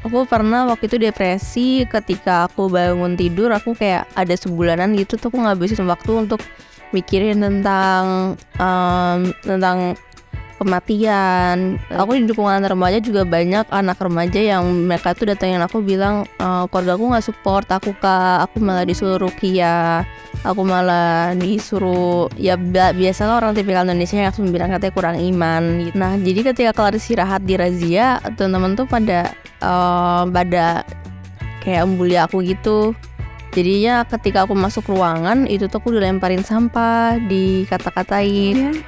Aku pernah waktu itu depresi ketika aku bangun tidur, aku kayak ada sebulanan gitu tuh aku ngabisin waktu untuk mikirin tentang kematian. Aku di dukungan remaja juga banyak anak remaja yang mereka tuh datangin aku bilang keluarga aku nggak support aku kak, aku malah disuruh ruqyah, aku malah disuruh ya biasalah orang tipikal Indonesia yang langsung bilang katanya kurang iman gitu. Nah jadi ketika kelar istirahat di razia, teman-teman tuh pada kayak membuli aku gitu. Jadinya ketika aku masuk ruangan itu tuh aku dilemparin sampah, dikata-katain.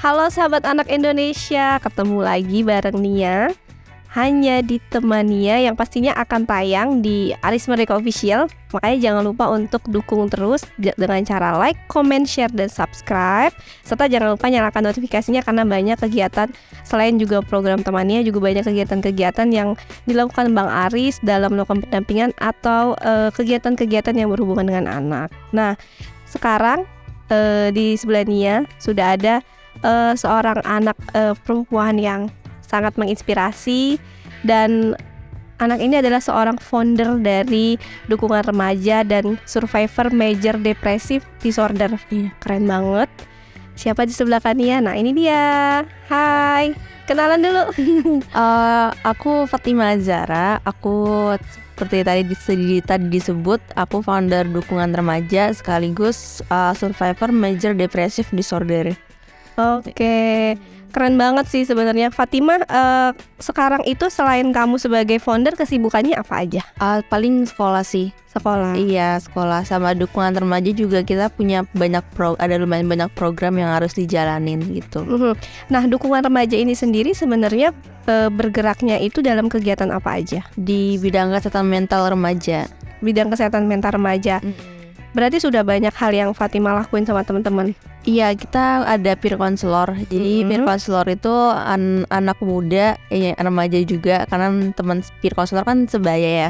Halo sahabat anak Indonesia, ketemu lagi bareng Nia hanya di teman Nia yang pastinya akan tayang di Aris Merdeka Official. Makanya jangan lupa untuk dukung terus dengan cara like, comment, share, dan subscribe. Serta jangan lupa nyalakan notifikasinya karena banyak kegiatan selain juga program teman Nia, juga banyak kegiatan-kegiatan yang dilakukan Bang Aris dalam melakukan pendampingan atau kegiatan-kegiatan yang berhubungan dengan anak. Nah, sekarang di sebelah Nia sudah ada seorang anak perempuan yang sangat menginspirasi, dan anak ini adalah seorang founder dari dukungan remaja dan survivor major depressive disorder. Keren banget. Siapa di sebelah Nia? Nah ini dia. Hai, kenalan dulu. Aku Fatima Zara. Aku seperti tadi disebut, aku founder dukungan remaja sekaligus survivor major depressive disorder. Oke, keren banget sih sebenarnya. Fatima, sekarang itu selain kamu sebagai founder, kesibukannya apa aja? Paling sekolah sih. Sekolah. Iya, sekolah sama dukungan remaja juga kita punya ada lumayan banyak program yang harus dijalanin gitu. Nah, dukungan remaja ini sendiri sebenarnya bergeraknya itu dalam kegiatan apa aja? Di bidang kesehatan mental remaja. Bidang kesehatan mental remaja. Berarti sudah banyak hal yang Fatima lakuin sama teman-teman. Iya, kita ada peer counselor. Jadi peer counselor itu anak muda, remaja juga, karena teman peer counselor kan sebaya ya.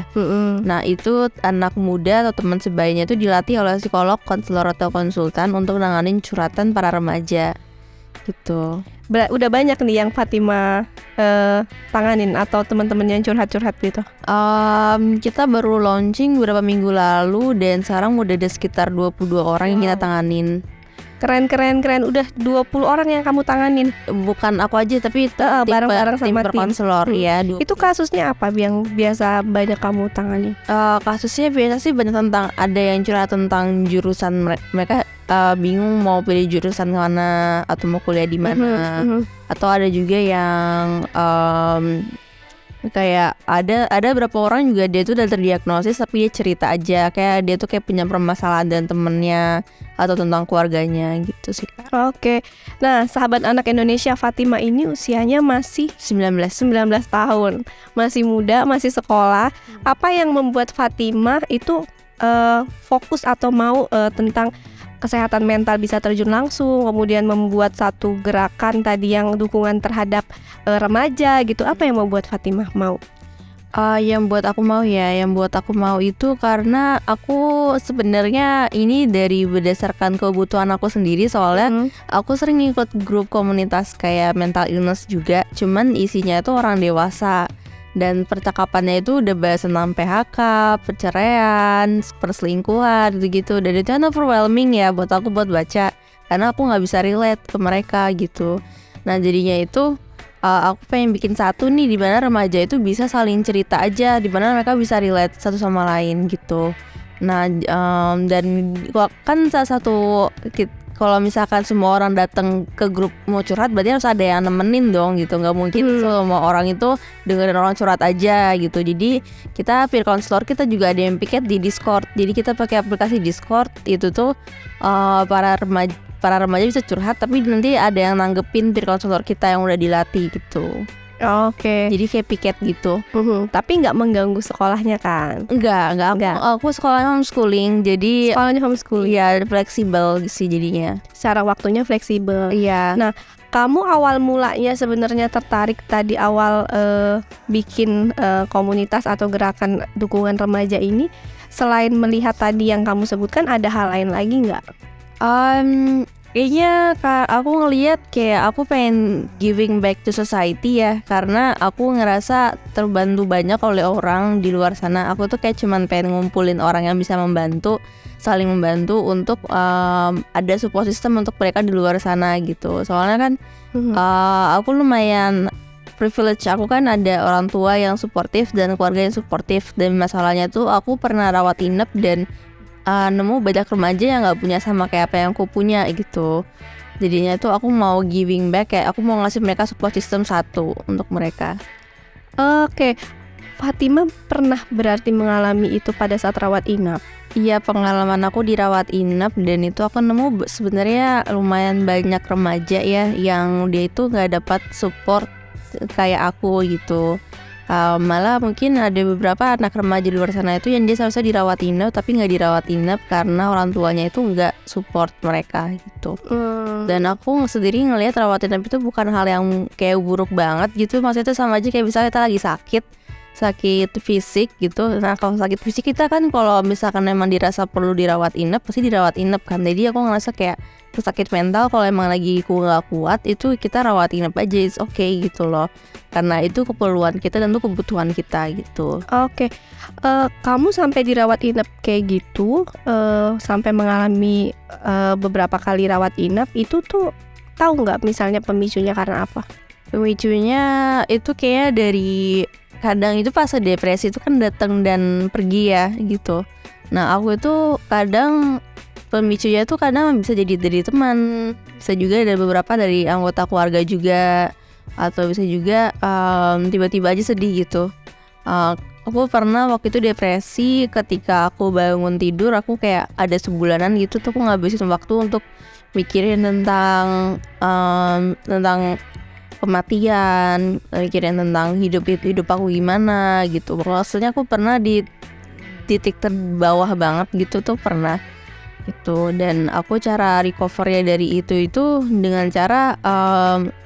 Nah itu anak muda atau teman sebayanya itu dilatih oleh psikolog, konselor atau konsultan untuk nanganin curhatan para remaja gitu. Udah banyak nih yang Fatima tanganin atau teman-teman yang curhat-curhat gitu? Kita baru launching beberapa minggu lalu dan sekarang udah ada sekitar 22 orang yang kita tanganin. Keren. Udah 20 orang yang kamu tanganin. Bukan aku aja tapi bareng-bareng sama tim konselor ya. Itu kasusnya apa yang biasa banyak kamu tangani? Kasusnya biasa sih banyak tentang, ada yang curhat tentang jurusan mereka bingung mau pilih jurusan mana atau mau kuliah di mana. Atau ada juga yang kayak ada beberapa orang juga dia tuh udah terdiagnosis tapi dia cerita aja kayak dia tuh kayak punya permasalahan dan temennya atau tentang keluarganya gitu sih Kak. Oke. Nah, sahabat anak Indonesia, Fatima ini usianya masih 19 tahun. Masih muda, masih sekolah. Apa yang membuat Fatima itu fokus atau mau tentang kesehatan mental bisa terjun langsung, kemudian membuat satu gerakan tadi yang dukungan terhadap remaja gitu? Apa yang membuat Fatimah mau? Yang buat aku mau itu karena aku sebenarnya ini dari berdasarkan kebutuhan aku sendiri, soalnya aku sering ikut grup komunitas kayak mental illness juga, cuman isinya itu orang dewasa. Dan percakapannya itu udah bahas tentang PHK, perceraian, perselingkuhan gitu. Dan itu kan overwhelming ya buat aku buat baca, karena aku gak bisa relate ke mereka gitu. Nah jadinya itu aku pengen bikin satu nih dimana remaja itu bisa saling cerita aja, dimana mereka bisa relate satu sama lain gitu. Nah dan kan salah satu, kalau misalkan semua orang datang ke grup mau curhat berarti harus ada yang nemenin dong gitu. Nggak mungkin semua orang itu dengerin orang curhat aja gitu. Jadi kita peer counselor, kita juga ada yang piket di Discord. Jadi kita pakai aplikasi Discord, itu tuh para remaja bisa curhat, tapi nanti ada yang nanggepin peer counselor kita yang udah dilatih gitu. Oke. Jadi kayak piket gitu. Tapi nggak mengganggu sekolahnya kan? Enggak. Aku sekolahnya homeschooling, jadi Sekolahnya homeschooling. ya fleksibel sih jadinya. Secara waktunya fleksibel. Iya. Nah, kamu awal mulanya sebenarnya tertarik tadi awal bikin komunitas atau gerakan dukungan remaja ini, selain melihat tadi yang kamu sebutkan, ada hal lain lagi nggak? Kayaknya aku ngelihat kayak aku pengen giving back to society ya, karena aku ngerasa terbantu banyak oleh orang di luar sana. Aku tuh kayak cuman pengen ngumpulin orang yang bisa membantu, saling membantu untuk ada support system untuk mereka di luar sana gitu. Soalnya kan aku lumayan privilege, aku kan ada orang tua yang suportif dan keluarga yang suportif, dan masalahnya tuh aku pernah rawat inap dan nemu banyak remaja yang nggak punya sama kayak apa yang aku punya gitu. Jadinya tuh aku mau giving back, kayak aku mau ngasih mereka support system satu untuk mereka. Oke, Fatima pernah berarti mengalami itu pada saat rawat inap? Iya, pengalaman aku dirawat inap, dan itu aku nemu sebenarnya lumayan banyak remaja ya yang dia itu nggak dapat support kayak aku gitu. Malah mungkin ada beberapa anak remaja di luar sana itu yang dia seharusnya dirawat inap tapi nggak dirawat inap karena orang tuanya itu nggak support mereka gitu. Dan aku sendiri ngelihat rawat inap itu bukan hal yang kayak buruk banget gitu. Maksudnya itu sama aja kayak misalnya kita lagi sakit fisik gitu. Nah kalau sakit fisik kita kan kalau misalkan emang dirasa perlu dirawat inap pasti dirawat inap kan. Jadi aku ngerasa kayak sakit mental kalau emang lagi nggak kuat itu kita rawat inap aja, it's okay gitu loh, karena itu keperluan kita dan itu kebutuhan kita gitu. Oke. Kamu sampai dirawat inap kayak gitu, sampai mengalami beberapa kali rawat inap, itu tuh tahu nggak misalnya pemicunya karena apa? Pemicunya itu kayak dari kadang itu fase depresi itu kan datang dan pergi ya gitu. Nah aku itu kadang pemicunya tuh kadang bisa jadi dari teman, bisa juga dari beberapa dari anggota keluarga juga, atau bisa juga tiba-tiba aja sedih gitu. Aku pernah waktu itu depresi ketika aku bangun tidur, aku kayak ada sebulanan gitu tuh aku ngabisin waktu untuk mikirin tentang kematian, mikirin tentang hidup aku gimana gitu. Maksudnya aku pernah di titik terbawah banget gitu tuh pernah gitu. Dan aku cara recovernya dari itu dengan cara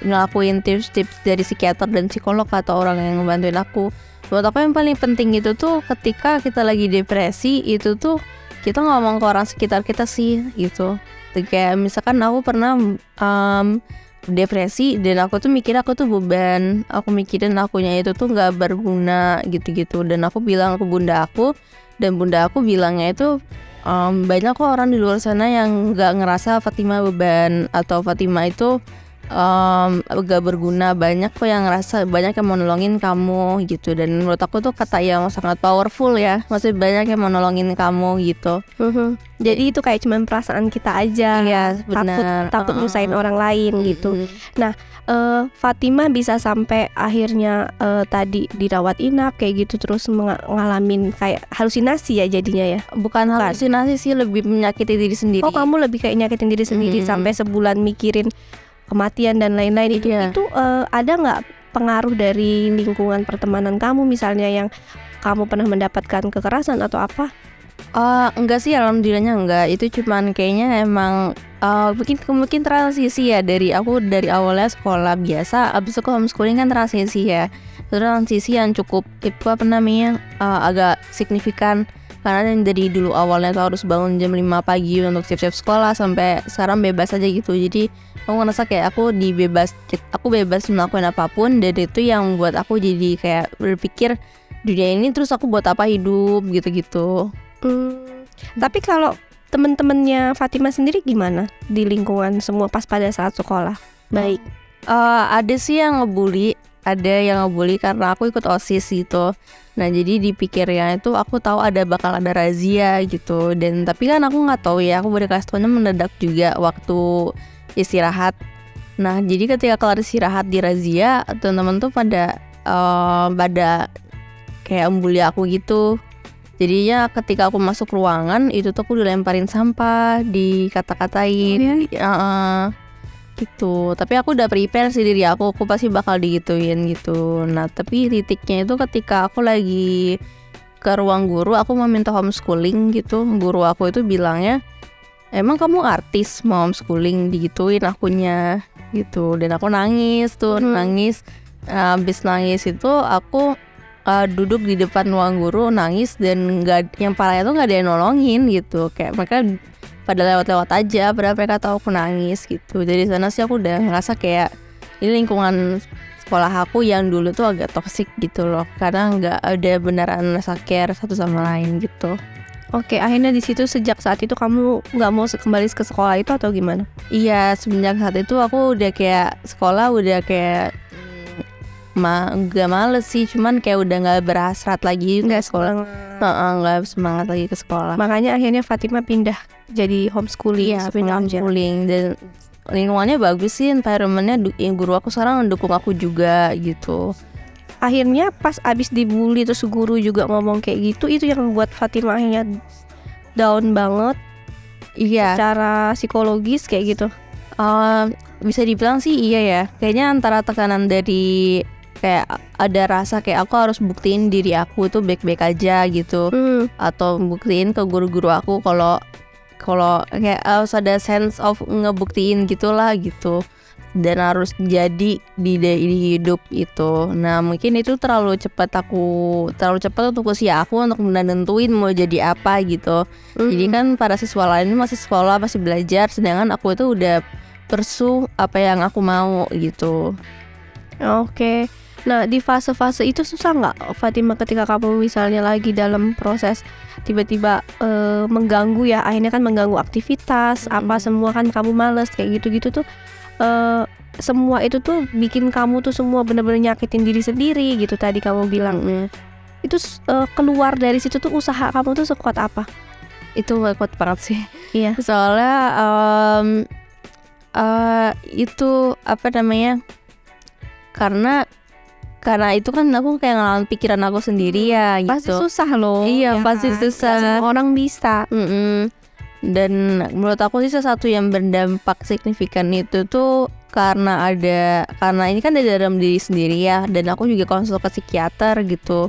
ngelakuin tips-tips dari psikiater dan psikolog atau orang yang ngebantuin aku. Buat aku yang paling penting itu tuh ketika kita lagi depresi itu tuh kita ngomong ke orang sekitar kita sih gitu. Kayak misalkan aku pernah depresi dan aku tuh mikir aku tuh beban, aku mikirin akunya itu tuh nggak berguna gitu-gitu, dan aku bilang ke bunda aku, dan bunda aku bilangnya itu banyak kok orang di luar sana yang nggak ngerasa Fatima beban atau Fatima itu gak berguna, banyak kok yang ngerasa, banyak yang mau nolongin kamu gitu. Dan menurut aku tuh kata yang sangat powerful ya, maksudnya banyak yang mau nolongin kamu gitu. Jadi itu kayak cuman perasaan kita aja, ya, benar. takut nyusahin orang lain gitu. Nah Fatima bisa sampai akhirnya tadi dirawat inap kayak gitu, terus ngalamin kayak halusinasi ya jadinya ya? Bukan halusinasi sih, lebih menyakiti diri sendiri. Oh kamu lebih kayak nyakitin diri sendiri sampai sebulan mikirin kematian dan lain-lain itu. Itu ada nggak pengaruh dari lingkungan pertemanan kamu misalnya yang kamu pernah mendapatkan kekerasan atau apa? Enggak sih, alhamdulillahnya enggak. Itu cuman kayaknya emang mungkin transisi ya, dari awalnya sekolah biasa, abis itu homeschooling kan transisi ya. Transisi yang cukup agak signifikan. Karena dari dulu awalnya tuh harus bangun jam 5 pagi untuk siap-siap sekolah sampai sekarang bebas aja gitu. Jadi aku ngerasa kayak aku bebas melakukan apapun, dan itu yang buat aku jadi kayak berpikir dunia ini terus aku buat apa hidup gitu-gitu. Tapi kalau temen-temennya Fatima sendiri gimana di lingkungan semua pas pada saat sekolah? Baik. Ada sih yang ngebully, karena aku ikut OSIS gitu. Nah jadi dipikirnya itu aku tahu bakal ada razia gitu, dan tapi kan aku nggak tahu ya, aku baru kasih taunya mendadak juga waktu istirahat. Nah jadi ketika kelar istirahat di razia, teman-teman tuh pada kayak membuli aku gitu. Jadinya ketika aku masuk ruangan itu tuh aku dilemparin sampah, dikata-katain. gitu. Tapi aku udah prepare sih diri aku pasti bakal digituin gitu. Nah tapi titiknya itu ketika aku lagi ke ruang guru, aku mau minta homeschooling gitu. Guru aku itu bilangnya, emang kamu artis mau homeschooling, digituin akunya gitu. Dan aku nangis tuh, nangis. Habis nangis itu aku duduk di depan ruang guru nangis, dan yang parahnya tuh nggak ada yang nolongin gitu. Kayak mereka pada lewat-lewat aja, padahal mereka tahu aku nangis gitu. Dari sana sih aku udah ngerasa kayak ini lingkungan sekolah aku yang dulu tuh agak toksik gitu loh, karena nggak ada beneran rasa care satu sama lain gitu. Oke, akhirnya di situ sejak saat itu kamu nggak mau kembali ke sekolah itu atau gimana? Iya, semenjak saat itu aku udah kayak sekolah udah kayak gak males sih, cuman kayak udah nggak berhasrat lagi Nggak ke sekolah. Nggak semangat lagi ke sekolah. Makanya akhirnya Fatima pindah jadi homeschooling. Iya, homeschooling, dan lingkungannya bagus sih, environmentnya guru aku sekarang mendukung aku juga gitu. Akhirnya pas abis dibully terus guru juga ngomong kayak gitu, itu yang membuat Fatima akhirnya down banget. Iya. Secara psikologis kayak gitu. Bisa dibilang sih iya ya. Kayaknya antara tekanan dari kayak ada rasa kayak aku harus buktiin diri aku tuh baik-baik aja gitu, atau buktiin ke guru-guru aku kalau kayak harus ada sense of ngebuktiin gitulah gitu, dan harus jadi di hidup itu. Nah mungkin itu terlalu cepat untuk usia aku untuk menentuin mau jadi apa gitu. Jadi kan para siswa lain masih sekolah, masih belajar, sedangkan aku itu udah pursue apa yang aku mau gitu. Oke. Nah di fase-fase itu susah nggak Fatima ketika kamu misalnya lagi dalam proses tiba-tiba mengganggu ya, akhirnya kan mengganggu aktivitas apa semua, kan kamu males kayak gitu-gitu tuh, semua itu tuh bikin kamu tuh semua bener-bener nyakitin diri sendiri gitu tadi kamu bilang. Itu keluar dari situ tuh usaha kamu tuh sekuat apa? Itu kuat banget sih. Iya. Soalnya itu apa namanya, karena itu kan aku kayak ngelawan pikiran aku sendiri ya gitu. Pasti susah loh. Iya, pasti susah. Semua orang bisa. Dan menurut aku sih sesuatu yang berdampak signifikan itu tuh karena ini kan dari dalam diri sendiri ya, dan aku juga konsul ke psikiater gitu.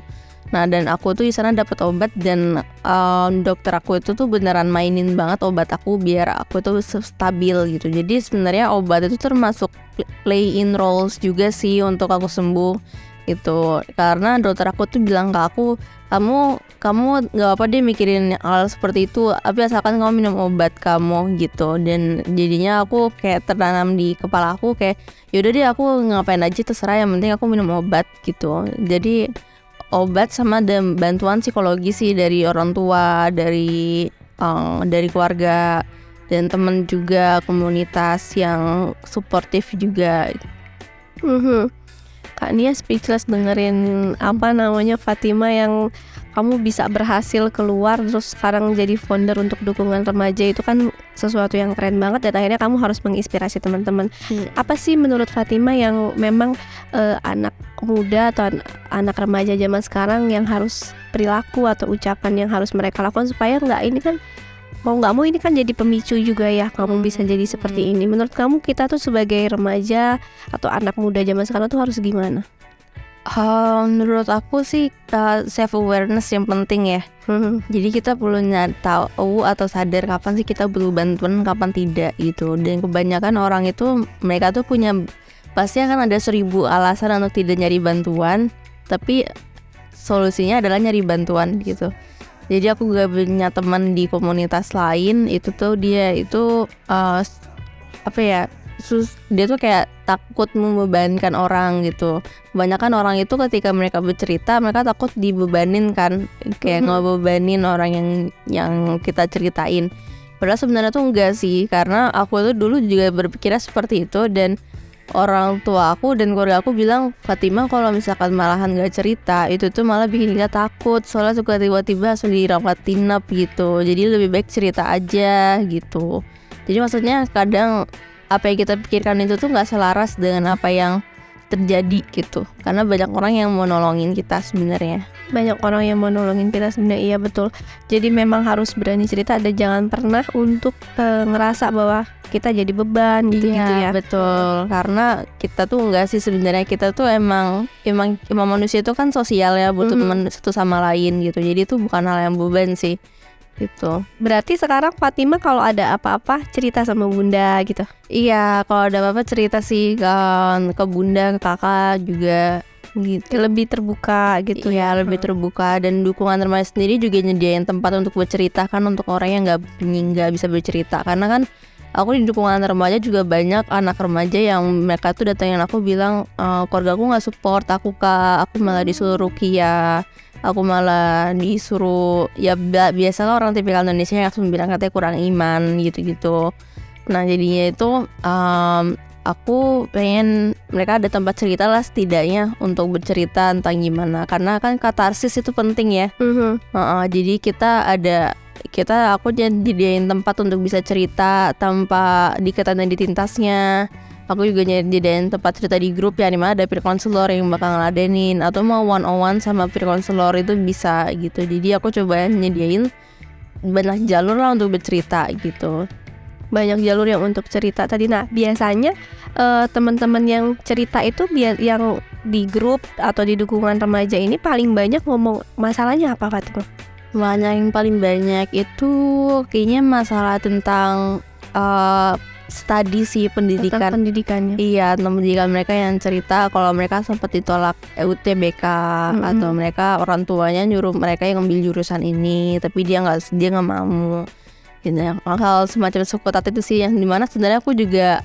Nah dan aku tuh di sana dapat obat, dan dokter aku itu tuh beneran mainin banget obat aku biar aku tuh stabil gitu. Jadi sebenarnya obat itu termasuk play in roles juga sih untuk aku sembuh itu, karena dokter aku tuh bilang ke aku, kamu nggak apa deh mikirin hal seperti itu, tapi asalkan kamu minum obat kamu gitu. Dan jadinya aku kayak tertanam di kepala aku kayak yaudah deh aku ngapain aja terserah, yang penting aku minum obat gitu. Jadi obat sama bantuan psikologi sih dari orang tua, dari keluarga dan temen juga, komunitas yang suportif juga. Kak Nia speechless dengerin apa namanya Fatima yang kamu bisa berhasil keluar terus sekarang jadi founder untuk dukungan remaja. Itu kan sesuatu yang keren banget, dan akhirnya kamu harus menginspirasi teman-teman. Apa sih menurut Fatima yang memang anak muda atau anak remaja zaman sekarang yang harus perilaku atau ucapan yang harus mereka lakukan supaya ini kan mau nggak mau ini kan jadi pemicu juga ya kamu bisa jadi seperti ini. Menurut kamu kita tuh sebagai remaja atau anak muda zaman sekarang tuh harus gimana? Menurut aku sih self awareness yang penting ya. Jadi kita perlu tahu atau sadar kapan sih kita butuh bantuan, kapan tidak gitu. Dan kebanyakan orang itu mereka tuh pasti akan ada 1000 alasan untuk tidak nyari bantuan, tapi solusinya adalah nyari bantuan gitu. Jadi aku gak punya teman di komunitas lain itu tuh dia itu dia tuh kayak takut membebankan orang gitu. Kebanyakan orang itu ketika mereka bercerita mereka takut dibebanin kan, kayak ngebebanin orang yang kita ceritain. Padahal sebenarnya tuh enggak sih, karena aku tuh dulu juga berpikirnya seperti itu, dan orang tua aku dan keluarga aku bilang, Fatima kalau misalkan malahan gak cerita itu tuh malah bikin kita takut, soalnya suka tiba-tiba langsung dirawat inap gitu. Jadi lebih baik cerita aja gitu. Jadi maksudnya kadang apa yang kita pikirkan itu tuh gak selaras dengan apa yang terjadi gitu, karena banyak orang yang mau nolongin kita sebenarnya. Banyak orang yang mau nolongin kita sebenarnya, iya betul. Jadi memang harus berani cerita dan jangan pernah untuk ngerasa bahwa kita jadi beban gitu-gitu ya. Betul, karena kita tuh enggak sih sebenarnya, kita tuh emang manusia itu kan sosial ya, butuh teman satu sama lain gitu. Jadi itu bukan hal yang beban sih gitu. Berarti sekarang Fatima kalau ada apa-apa cerita sama bunda gitu. Iya, kalau ada apa-apa cerita sih ke bunda, ke kakak juga gitu. Lebih terbuka gitu ya. Lebih terbuka, dan dukungan remaja sendiri juga nyediain tempat untuk bercerita kan, untuk orang yang nggak bisa bercerita. Karena kan aku di dukungan remaja juga banyak anak remaja yang mereka tuh datangin aku bilang, keluarga aku nggak support aku kak, aku malah disuruh ruqyah, aku malah disuruh ya biasalah orang tipikal Indonesia yang langsung bilang katanya kurang iman gitu-gitu. Nah jadinya itu aku pengen mereka ada tempat cerita lah setidaknya untuk bercerita tentang gimana, karena kan katarsis itu penting ya. Jadi aku jadiin tempat untuk bisa cerita tanpa dikatakan ditintasnya. Aku juga nyediain tempat cerita di grup ya, dimana ada peer counselor yang bakal ngeladenin, atau mau one on one sama peer counselor itu bisa gitu. Jadi aku coba nyediain banyak jalur lah untuk bercerita gitu. Banyak jalur yang untuk cerita tadi. Nah biasanya teman-teman yang cerita itu yang di grup atau di dukungan remaja ini paling banyak ngomong masalahnya apa Fatima? Yang paling banyak itu kayaknya masalah tentang studi sih, pendidikan. Tentang pendidikannya. Iya, tentang pendidikan mereka yang cerita kalau mereka sempat ditolak UTBK, atau mereka orang tuanya nyuruh mereka yang ngambil jurusan ini tapi dia nggak mau. Gitu ya. Hal semacam sekotat itu sih yang dimana sebenarnya aku juga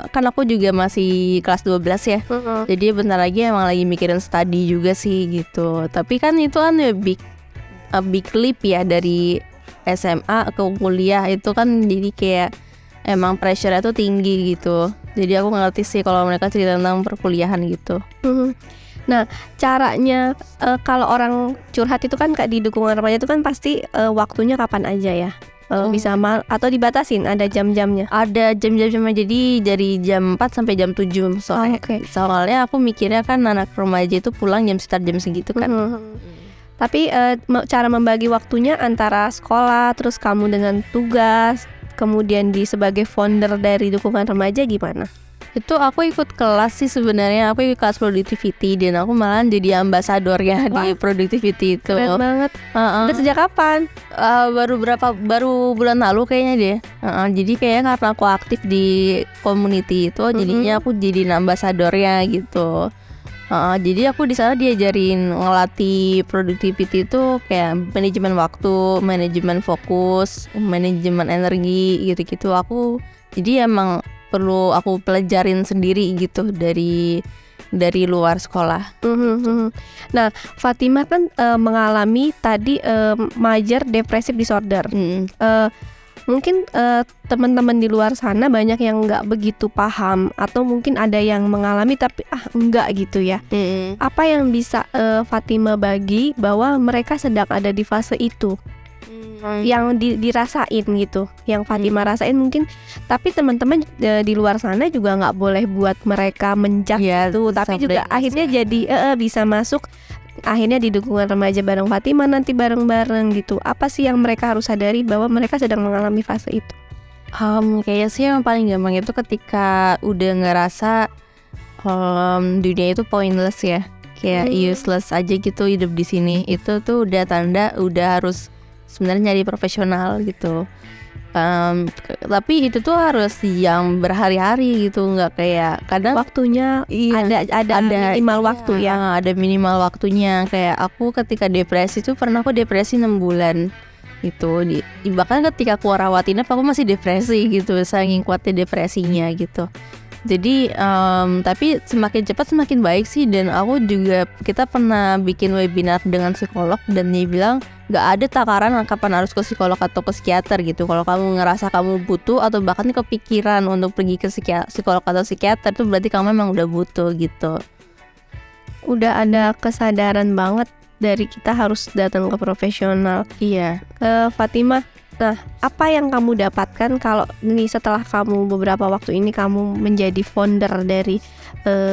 kan aku juga masih kelas 12 ya. Jadi bentar lagi emang lagi mikirin studi juga sih gitu. Tapi kan itu kan big leap ya, dari SMA ke kuliah itu kan, jadi kayak emang pressure-nya tuh tinggi gitu. Jadi aku ngerti sih kalau mereka cerita tentang perkuliahan gitu. Nah caranya kalau orang curhat itu kan di dukungan remaja itu kan pasti waktunya kapan aja ya. Bisa atau dibatasin ada jam-jamnya? Ada jam-jamnya, jadi dari jam 4 sampai jam 7 soalnya aku mikirnya kan anak remaja itu pulang start jam segitu kan. Tapi cara membagi waktunya antara sekolah terus kamu dengan tugas, kemudian sebagai founder dari dukungan remaja gimana? Itu aku ikut kelas sih sebenarnya, aku ikut kelas productivity dan aku malah jadi ambasadornya di productivity itu. Keren banget. Udah sejak kapan? Baru bulan lalu kayaknya deh. Jadi kayaknya karena aku aktif di community itu, jadinya aku jadi ambasadornya gitu. Jadi aku di sana diajarin ngelatih productivity itu kayak manajemen waktu, manajemen fokus, manajemen energi gitu-gitu. Jadi emang perlu aku pelajarin sendiri gitu dari luar sekolah. Nah Fatima kan mengalami tadi major depressive disorder. Mungkin teman-teman di luar sana banyak yang nggak begitu paham, atau mungkin ada yang mengalami tapi enggak gitu ya. Apa yang bisa Fatima bagi bahwa mereka sedang ada di fase itu, yang dirasain gitu, yang Fatima rasain mungkin, tapi teman-teman di luar sana juga nggak boleh buat mereka menjudge gitu, tapi juga akhirnya jadi bisa masuk akhirnya di dukungan remaja bareng Fatima nanti bareng-bareng gitu. Apa sih yang mereka harus sadari bahwa mereka sedang mengalami fase itu? Kayaknya sih yang paling gampang itu ketika udah ngerasa dunia itu pointless ya, kayak useless aja gitu hidup di sini. Itu tuh udah tanda udah harus sebenarnya nyari profesional gitu. Tapi itu tuh harus yang berhari-hari gitu, nggak kayak kadang waktunya ada minimal waktu ya. Ada minimal waktunya. Kayak aku ketika depresi tuh pernah aku depresi 6 bulan gitu. Bahkan ketika aku rawat inap aku masih depresi gitu, saking kuatnya depresinya gitu. Jadi tapi semakin cepat semakin baik sih. Dan aku juga, kita pernah bikin webinar dengan psikolog dan dia bilang gak ada takaran kapan harus ke psikolog atau ke psikiater gitu. Kalau kamu ngerasa kamu butuh atau bahkan kepikiran untuk pergi ke psikolog atau psikiater, itu berarti kamu memang udah butuh gitu. Udah ada kesadaran banget dari kita harus datang ke profesional. Iya. Fatima, Nah, apa yang kamu dapatkan kalau ini setelah kamu beberapa waktu ini kamu menjadi founder dari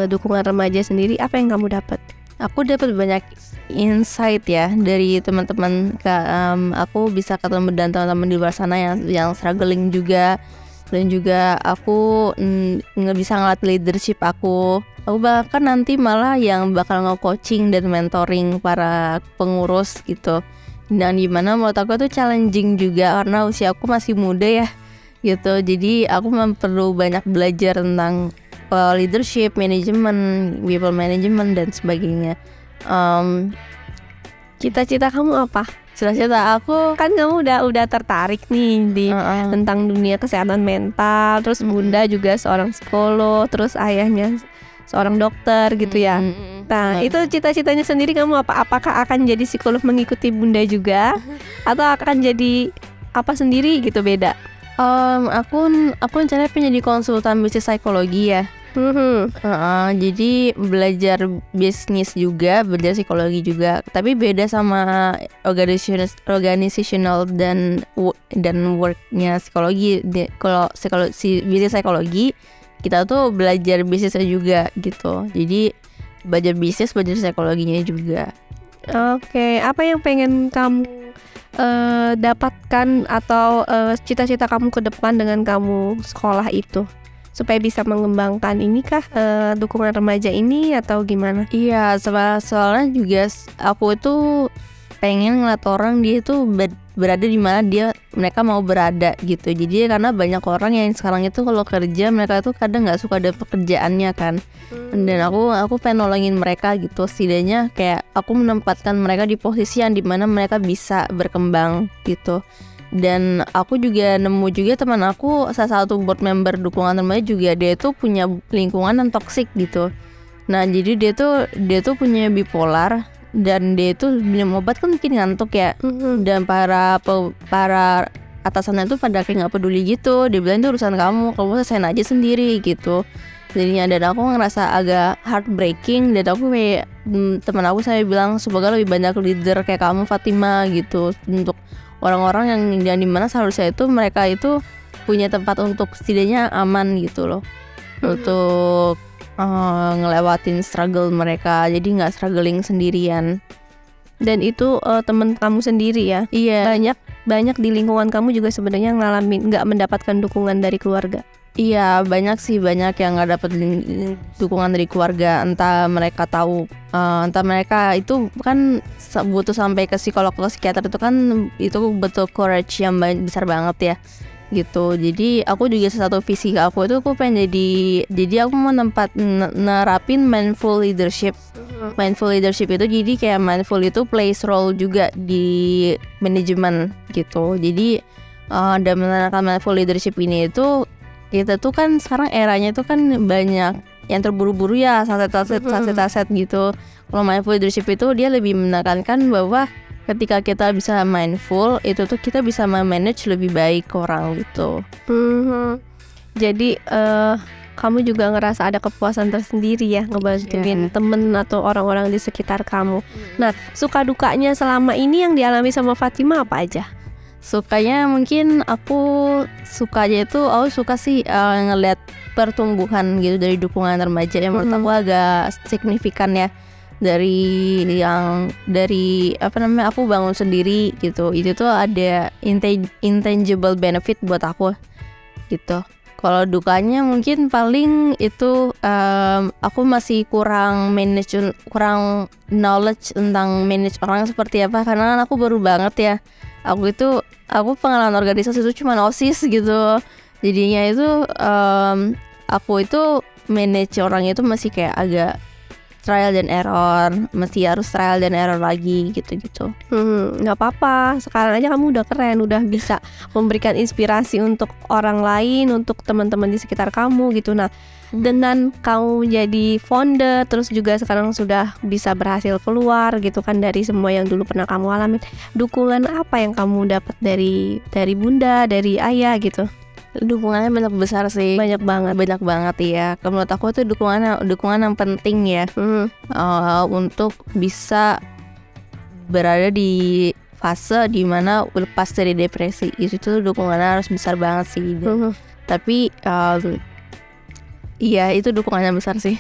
dukungan remaja sendiri, apa yang kamu dapat? Aku dapat banyak insight ya dari teman-teman. Aku bisa ketemu dan teman-teman di luar sana yang struggling juga, dan juga aku nggak bisa ngeliat leadership aku bahkan nanti malah yang bakal nge-coaching dan mentoring para pengurus gitu. Dan gimana menurut aku tuh challenging juga karena usia aku masih muda ya gitu. Jadi aku perlu banyak belajar tentang leadership, manajemen, people management dan sebagainya. Cita-cita kamu apa? Cita-cita aku Kan kamu udah tertarik nih di tentang dunia kesehatan mental, terus bunda juga seorang psikolog, terus ayahnya seorang dokter gitu ya. Nah, itu cita-citanya sendiri kamu apa? Apakah akan jadi psikolog mengikuti bunda juga, atau akan jadi apa sendiri gitu, beda? Aku rencananya pengen jadi konsultan bisnis psikologi ya. Jadi belajar bisnis juga, belajar psikologi juga, tapi beda sama organizational dan worknya psikologi. Kalau bisnis psikologi kita tuh belajar bisnisnya juga gitu. Jadi belajar bisnis, belajar psikologinya juga. Oke, apa yang pengen kamu dapatkan atau cita-cita kamu ke depan dengan kamu sekolah itu, supaya bisa mengembangkan ini kah dukungan remaja ini atau gimana? Iya, soalnya juga aku itu pengen ngeliat orang dia itu berada di mana mereka mau berada gitu. Jadi karena banyak orang yang sekarang itu kalau kerja mereka tuh kadang nggak suka ada pekerjaannya kan. Dan aku pengen nolongin mereka gitu. Setidaknya kayak aku menempatkan mereka di posisi yang dimana mereka bisa berkembang gitu. Dan aku juga nemu juga teman aku, salah satu board member dukungan remaja juga, dia tuh punya lingkungan yang toksik gitu. Nah jadi dia tuh punya bipolar, dan dia tuh minum obat kan bikin ngantuk ya. Dan para atasannya tuh pada kayak nggak peduli gitu. Dia bilang itu urusan kamu selesaiin aja sendiri gitu. Jadinya dan aku ngerasa agak heartbreaking. Dan aku kayak teman aku saya bilang semoga lebih banyak leader kayak kamu Fatima gitu, untuk orang-orang yang dimana seharusnya itu mereka itu punya tempat untuk setidaknya aman gitu loh, untuk ngelewatin struggle mereka, jadi nggak struggling sendirian. Dan itu teman kamu sendiri ya? Iya. Banyak di lingkungan kamu juga sebenarnya ngalamin nggak mendapatkan dukungan dari keluarga. Iya, banyak yang nggak dapet dukungan dari keluarga. Entah mereka tahu, entah mereka itu kan butuh sampai ke psikolog atau psikiater, itu kan itu betul courage yang besar banget ya gitu. Jadi aku juga satu visi aku itu aku pengen jadi aku mau nerapin mindful leadership. Mindful leadership itu jadi kayak mindful itu plays role juga di manajemen gitu. Jadi dan menerapkan mindful leadership ini itu kita tuh kan sekarang eranya tuh kan banyak yang terburu-buru ya, saset gitu. Kalau mindful leadership itu dia lebih menekankan bahwa ketika kita bisa mindful itu tuh kita bisa manage lebih baik orang gitu. Jadi kamu juga ngerasa ada kepuasan tersendiri ya ngebantuin temen atau orang-orang di sekitar kamu. Nah, suka dukanya selama ini yang dialami sama Fatima apa aja? Sukanya mungkin aku suka sih ngeliat pertumbuhan gitu dari dukungan remaja yang menurut aku agak signifikan ya, dari aku bangun sendiri gitu. Itu tuh ada intangible benefit buat aku gitu. Kalau dukanya mungkin paling itu aku masih kurang knowledge tentang manage orang seperti apa, karena kan aku baru banget ya. Aku pengalaman organisasi itu cuma OSIS gitu. Jadinya itu aku itu manage orang itu masih kayak agak trial dan error, mesti harus trial dan error lagi gitu-gitu. Nggak apa-apa, sekarang aja kamu udah keren, udah bisa memberikan inspirasi untuk orang lain, untuk teman-teman di sekitar kamu gitu. Nah, dengan kamu jadi founder, terus juga sekarang sudah bisa berhasil keluar gitu kan dari semua yang dulu pernah kamu alami. Dukungan apa yang kamu dapat dari bunda, dari ayah gitu? Dukungannya banyak besar sih, banyak banget ya. Menurut aku tuh dukungan yang penting ya, untuk bisa berada di fase dimana lepas dari depresi. Itu tuh dukungannya harus besar banget sih. Tapi iya itu dukungannya besar sih.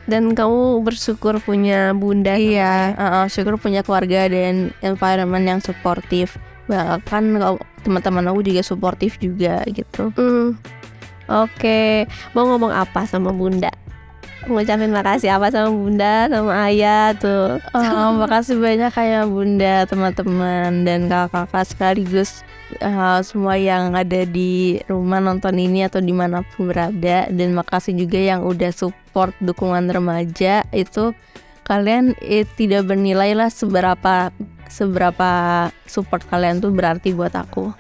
Dan kamu bersyukur punya bunda. Iya, syukur punya keluarga dan environment yang suportif. Bahkan kalau teman-teman aku juga suportif juga gitu. Oke, mau ngomong apa sama bunda? Ngucapin makasih apa sama bunda, sama ayah tuh? Makasih banyak kayak bunda, teman-teman dan kakak-kakak sekaligus semua yang ada di rumah nonton ini atau dimanapun berada. Dan makasih juga yang udah support dukungan remaja. Itu kalian tidak bernilai lah seberapa support kalian tuh berarti buat aku.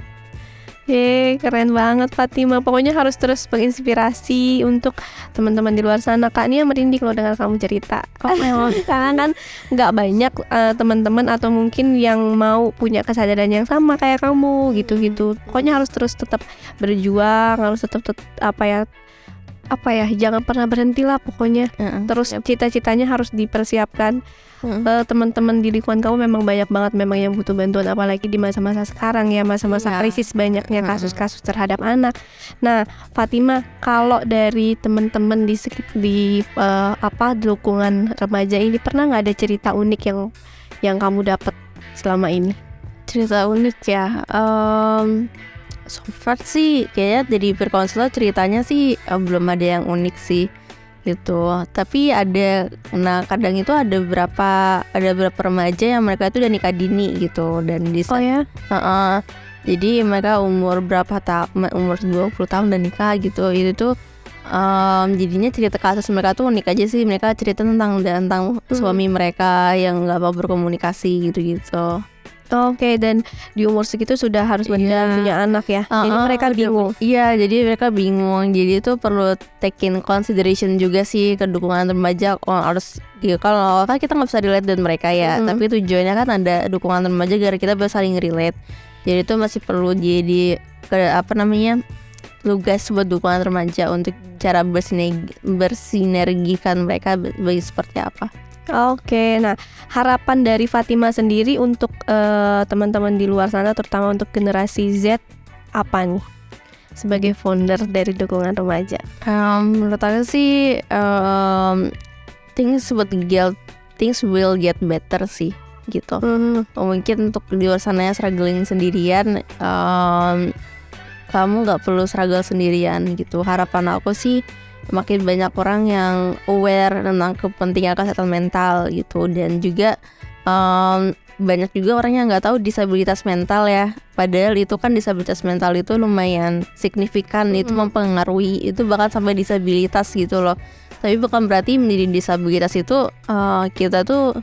Keren banget Fatima. Pokoknya harus terus menginspirasi untuk teman-teman di luar sana. Kak Nia merinding loh dengar kamu cerita. Karena kan nggak banyak teman-teman atau mungkin yang mau punya kesadaran yang sama kayak kamu gitu. Pokoknya harus terus tetap berjuang, harus tetap jangan pernah berhenti lah pokoknya. Terus cita-citanya harus dipersiapkan. Teman-teman di lingkungan kamu memang banyak banget memang yang butuh bantuan, apalagi di masa-masa sekarang ya, masa-masa krisis banyaknya kasus-kasus terhadap anak. Nah, Fatima, kalau dari teman-teman di dukungan remaja ini pernah nggak ada cerita unik yang kamu dapat selama ini? Cerita unik ya. So far sih kayaknya dari berkonselor ceritanya sih belum ada yang unik sih gitu. Tapi kadang itu ada beberapa remaja yang mereka itu udah nikah dini gitu. Dan jadi mereka umur 20 tahun dan nikah gitu. Itu tuh jadinya cerita kasus mereka tuh unik aja sih. Mereka cerita tentang suami mereka yang nggak mau berkomunikasi gitu. Oke, dan di umur segitu sudah harus punya anak ya. Jadi mereka bingung. Iya, jadi mereka bingung. Jadi itu perlu take in consideration juga sih ke dukungan remaja. Harus kalau kan kita nggak bisa relate dengan mereka ya. Tapi tujuannya kan ada dukungan remaja agar kita bisa saling relate. Jadi itu masih perlu jadi tugas buat dukungan remaja untuk cara bersinergikan mereka bagi seperti apa. Oke, nah harapan dari Fatima sendiri untuk teman-teman di luar sana, terutama untuk generasi Z, apa nih sebagai founder dari dukungan remaja? Menurut aku sih things will get better sih gitu. Mungkin untuk di luar sana yang struggling sendirian, kamu nggak perlu struggle sendirian gitu. Harapan aku sih makin banyak orang yang aware tentang kepentingan kesehatan mental gitu. Dan juga banyak juga orang yang nggak tahu disabilitas mental ya. Padahal itu kan disabilitas mental itu lumayan signifikan. Itu mempengaruhi, itu bahkan sampai disabilitas gitu loh. Tapi bukan berarti menjadi disabilitas itu kita tuh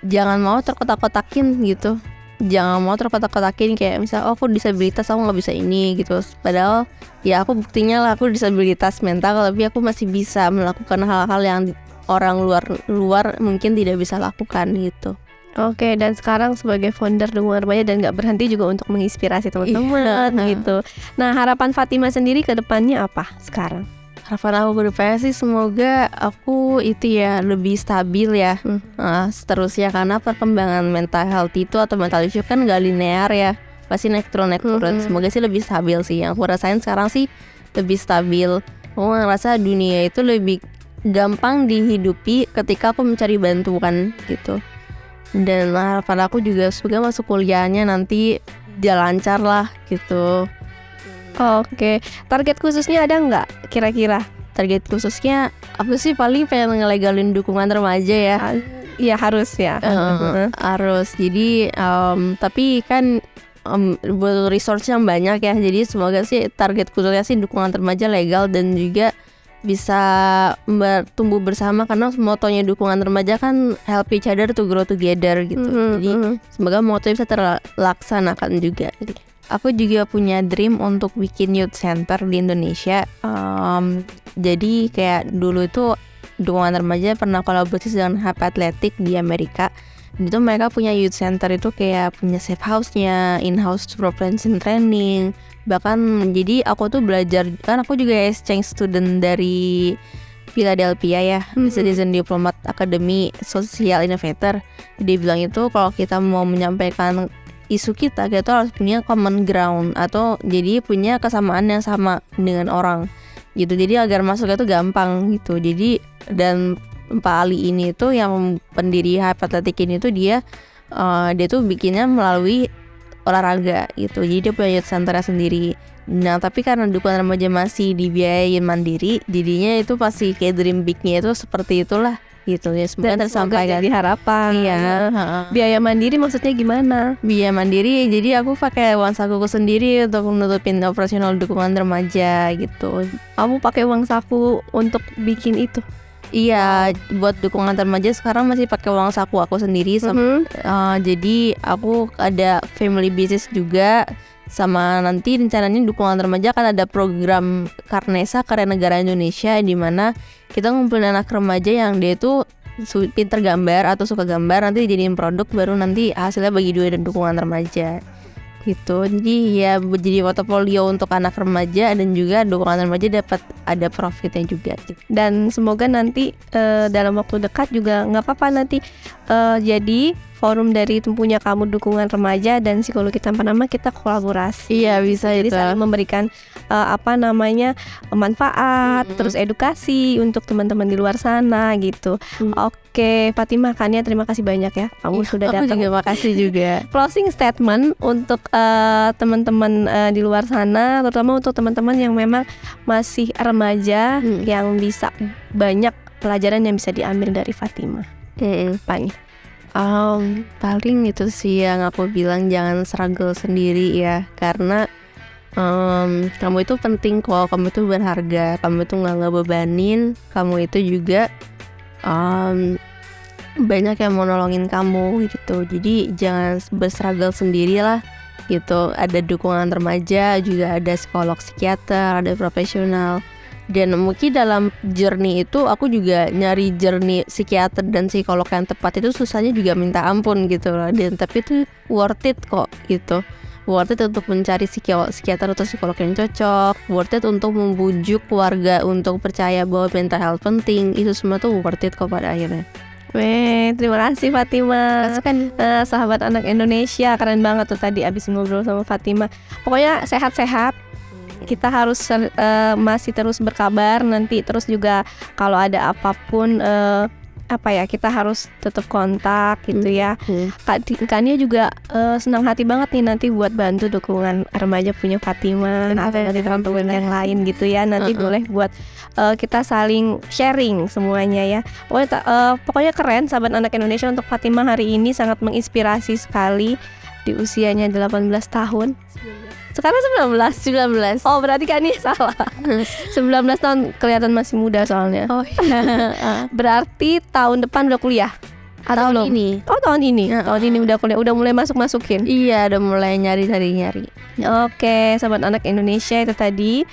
jangan mau terkotak-kotakin gitu. Jangan mau terkotak-kotakin kayak misal aku disabilitas aku nggak bisa ini gitu. Padahal ya aku buktinya lah aku disabilitas mental, tapi aku masih bisa melakukan hal-hal yang orang luar mungkin tidak bisa lakukan gitu. Oke, dan sekarang sebagai founder dukungan remaja dan nggak berhenti juga untuk menginspirasi teman-teman gitu. Nah, harapan Fatima sendiri ke depannya apa sekarang? Harapan aku ke depannya sih semoga aku itu ya lebih stabil ya seterusnya, karena perkembangan mental health itu atau mental issue kan gak linear ya, pasti naik turun. Semoga sih lebih stabil sih. Yang aku rasain sekarang sih lebih stabil. Aku ngerasa dunia itu lebih gampang dihidupi ketika aku mencari bantuan gitu. Dan harapan aku juga semoga masuk kuliahnya nanti jalan lancar lah gitu. Oke, target khususnya ada nggak kira-kira? Target khususnya aku sih paling pengen ngelegalin dukungan remaja ya. Iya harus ya. Harus. Jadi tapi kan butuh resource yang banyak ya. Jadi semoga sih target khususnya sih dukungan remaja legal dan juga bisa bertumbuh bersama, karena motonya dukungan remaja kan help each other to grow together gitu. Jadi semoga motonya bisa terlaksanakan juga. Aku juga punya dream untuk bikin youth center di Indonesia. Jadi kayak dulu itu dukungan remaja pernah kolaborasi dengan Hype Athletic di Amerika. Itu mereka punya youth center itu kayak punya safe house-nya, in-house prevention training. Bahkan jadi aku tuh belajar, kan aku juga exchange student dari Philadelphia ya, Citizen Diplomat Academy Social Innovator. Dia bilang itu kalau kita mau menyampaikan isu kita harus punya common ground, atau jadi punya kesamaan yang sama dengan orang gitu. Jadi agar masuknya itu gampang gitu. Jadi dan Pak Ali ini tuh yang pendiri Hype Athletic ini tuh dia tuh bikinnya melalui olahraga gitu. Jadi dia punya youth centernya sendiri. Nah tapi karena dukungan remaja masih dibiayain mandiri, jadinya itu pasti kayak dream big-nya itu seperti itulah gitu ya. Semoga tersampaikan. Jadi harapan. Iya. Biaya mandiri maksudnya gimana? Biaya mandiri, jadi aku pakai uang sakuku sendiri untuk menutupin operasional dukungan remaja gitu. Kamu pakai uang saku untuk bikin itu? Iya, buat dukungan remaja sekarang masih pakai uang saku aku sendiri. Jadi aku ada family business juga. Sama nanti rencananya dukungan remaja akan ada program Karnesa, Karya Negara Indonesia, di mana kita ngumpulin anak remaja yang dia itu pinter gambar atau suka gambar, nanti dijadiin produk, baru nanti hasilnya bagi dua dan dukungan remaja gitu. Jadi ya jadi portofolio untuk anak remaja, dan juga dukungan remaja dapat ada profitnya juga gitu. Dan semoga nanti dalam waktu dekat juga nggak apa-apa nanti jadi forum dari Tumpunya Kamu Dukungan Remaja dan Psikologi Tanpa Nama kita kolaborasi. Iya bisa Jadi itu. saling memberikan manfaat, terus edukasi untuk teman-teman di luar sana gitu. Oke, Fatimah, Kania, terima kasih banyak ya. Kamu sudah datang. Terima kasih juga. Closing statement untuk teman-teman di luar sana, terutama untuk teman-teman yang memang masih remaja, yang bisa banyak pelajaran yang bisa diambil dari Fatimah. Apa nih? Paling itu sih yang aku bilang, jangan struggle sendiri ya, karena kamu itu penting kok, kamu itu berharga, kamu itu nggak ngebebanin, kamu itu juga banyak yang mau nolongin kamu gitu. Jadi jangan berstruggle sendiri lah gitu. Ada dukungan remaja, juga ada psikolog, psikiater, ada profesional. Dan mungkin dalam journey itu aku juga nyari journey psikiater dan psikolog yang tepat itu susahnya juga minta ampun gitu loh. Dan tapi itu worth it kok gitu. Worth it untuk mencari psikiater atau psikolog yang cocok. Worth it untuk membujuk keluarga untuk percaya bahwa mental health penting. Itu semua tuh worth it kok pada akhirnya. Terima kasih Fatimah. Sahabat anak Indonesia, keren banget tuh tadi abis ngobrol sama Fatimah. Pokoknya sehat-sehat. Kita harus masih terus berkabar nanti, terus juga kalau ada apapun kita harus tetap kontak gitu ya. Kania juga senang hati banget nih nanti buat bantu dukungan remaja punya Fatimah atau nanti teman-teman yang lain gitu ya. Nanti boleh buat kita saling sharing semuanya ya. Pokoknya keren sahabat anak Indonesia. Untuk Fatimah hari ini sangat menginspirasi sekali di usianya 18 tahun. Sekarang 19. Oh berarti kan ini salah. 19 tahun, kelihatan masih muda soalnya. Oh iya. Berarti tahun depan udah kuliah? Tahun ini. Oh tahun ini. Tahun ini udah kuliah, udah mulai masukin. Iya, udah mulai nyari. Oke, sahabat anak Indonesia, itu tadi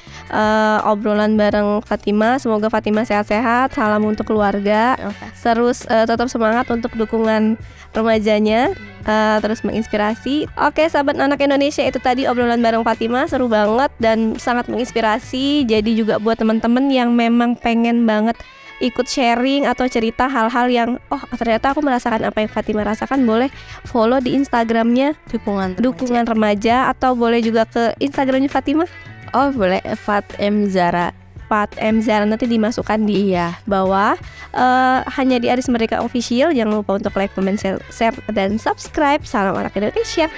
obrolan bareng Fatimah. Semoga Fatimah sehat-sehat. Salam untuk keluarga. Terus tetap semangat untuk dukungan remajanya, terus menginspirasi. Oke, sahabat anak Indonesia, itu tadi obrolan bareng Fatimah, seru banget dan sangat menginspirasi. Jadi juga buat teman-teman yang memang pengen banget ikut sharing atau cerita hal-hal yang ternyata aku merasakan apa yang Fatimah rasakan, boleh follow di Instagramnya dukungan remaja, atau boleh juga ke Instagramnya Fatimah. Oh boleh, Fat M Zara nanti dimasukkan di bawah. Hanya di Aris Merdeka Official. Jangan lupa untuk like, comment, share, dan subscribe. Salam anak Indonesia.